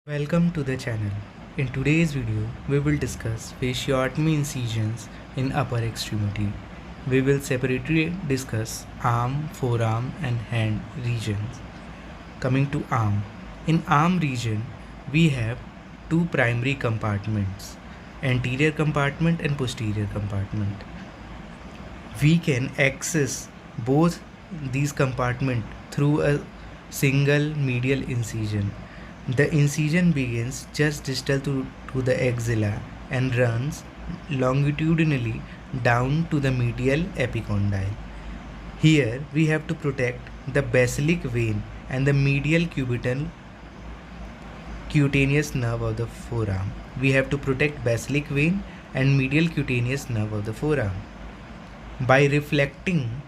Welcome to the channel. In today's video, we will discuss fasciotomy incisions in upper extremity. We will separately discuss arm, forearm and hand regions. Coming to arm. In arm region, we have two primary compartments, anterior compartment and posterior compartment. We can access both these compartments through a single medial incision. The incision begins just distal to the axilla and runs longitudinally down to the medial epicondyle. Here we have to protect the basilic vein and the medial cubital cutaneous nerve of the forearm. We have to protect basilic vein and medial cutaneous nerve of the forearm. By reflecting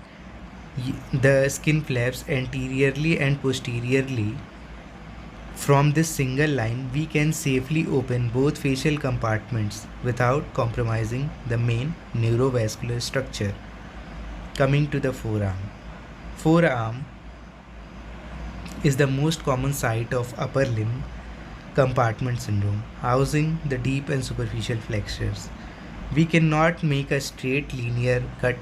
the skin flaps anteriorly and posteriorly, from this single line, we can safely open both facial compartments without compromising the main neurovascular structure. Coming to the forearm. Forearm is the most common site of upper limb compartment syndrome, housing the deep and superficial flexures. We cannot make a straight linear cut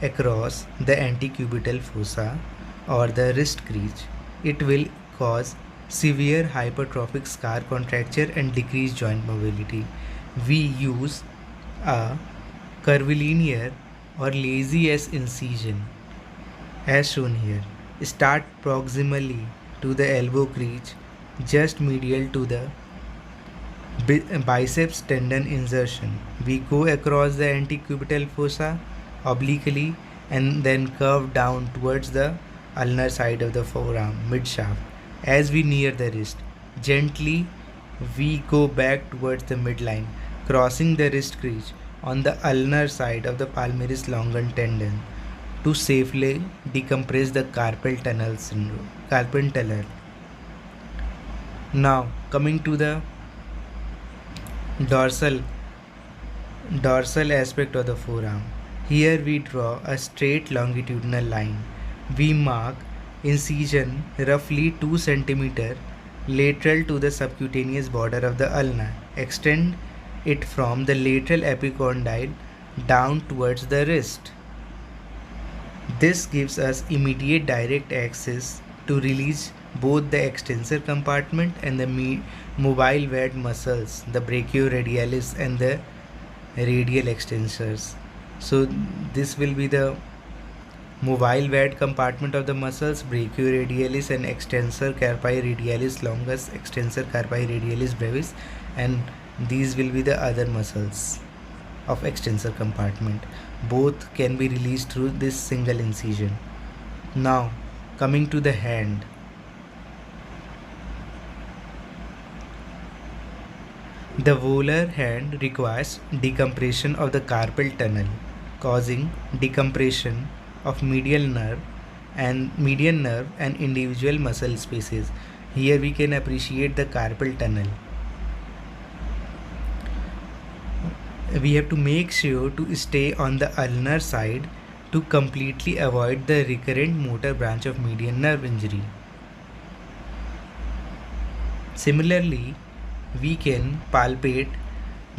across the antecubital fossa or the wrist crease. It will cause severe hypertrophic scar contracture and decreased joint mobility. We use a curvilinear or lazy S incision as shown here. Start proximally to the elbow crease, just medial to the biceps tendon insertion. We go across the antecubital fossa obliquely and then curve down towards the ulnar side of the forearm mid-shaft. As we near the wrist, gently we go back towards the midline, crossing the wrist crease on the ulnar side of the palmaris longan tendon to safely decompress the carpal tunnel. Now coming to the dorsal aspect of the forearm. Here we draw a straight longitudinal line. We mark incision roughly 2 cm lateral to the subcutaneous border of the ulna. Extend it from the lateral epicondyle down towards the wrist. This gives us immediate direct access to release both the extensor compartment and the mobile VAD muscles, the brachioradialis and the radial extensors. So this will be the mobile VAD compartment of the muscles, brachioradialis and extensor carpi radialis longus, extensor carpi radialis brevis, and these will be the other muscles of extensor compartment. Both can be released through this single incision. Now coming to the hand. The volar hand requires decompression of the carpal tunnel, causing decompression of median nerve and individual muscle spaces. Here we can appreciate the carpal tunnel. We have to make sure to stay on the ulnar side to completely avoid the recurrent motor branch of median nerve injury. Similarly, we can palpate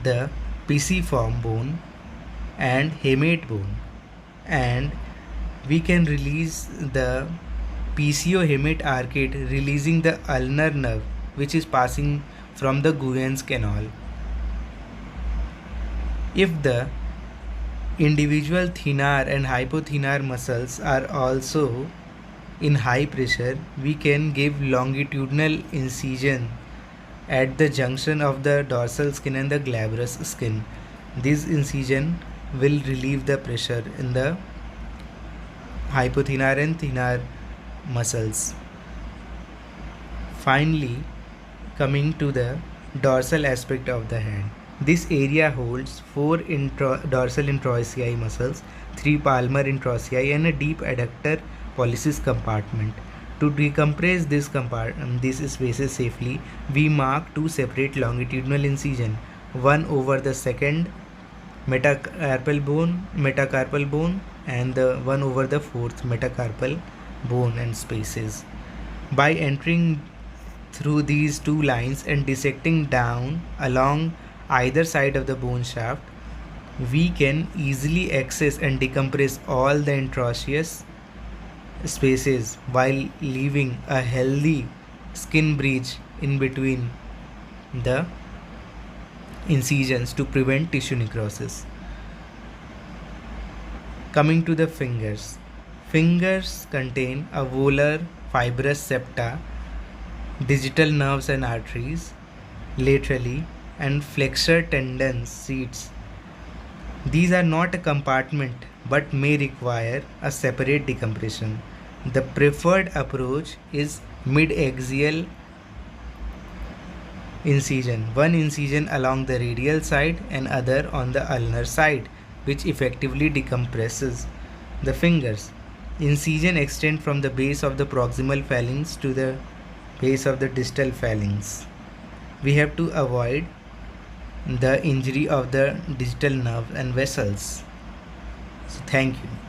the pisiform bone and hamate bone, and we can release the PCO-hamate arcade, releasing the ulnar nerve which is passing from the Guyon's canal. If the individual thenar and hypothenar muscles are also in high pressure, we can give longitudinal incision at the junction of the dorsal skin and the glabrous skin. This incision will relieve the pressure in the hypothenar and thenar muscles. Finally, coming to the dorsal aspect of the hand. This area holds 4 dorsal introitial muscles, 3 palmar introitial and a deep adductor pollicis compartment. To decompress these spaces safely, we mark 2 separate longitudinal incisions, one over the second metacarpal bone and the one over the fourth metacarpal bone and spaces. By entering through these two lines and dissecting down along either side of the bone shaft, we can easily access and decompress all the interosseous spaces while leaving a healthy skin breach in between the incisions to prevent tissue necrosis. Coming to the fingers. Fingers contain a volar fibrous septa, digital nerves and arteries laterally, and flexor tendons seats. These are not a compartment but may require a separate decompression. The preferred approach is mid-axial incision, one incision along the radial side and other on the ulnar side, which effectively decompresses the fingers. Incision extend from the base of the proximal phalanx to the base of the distal phalanx. We have to avoid the injury of the digital nerve and vessels. So thank you.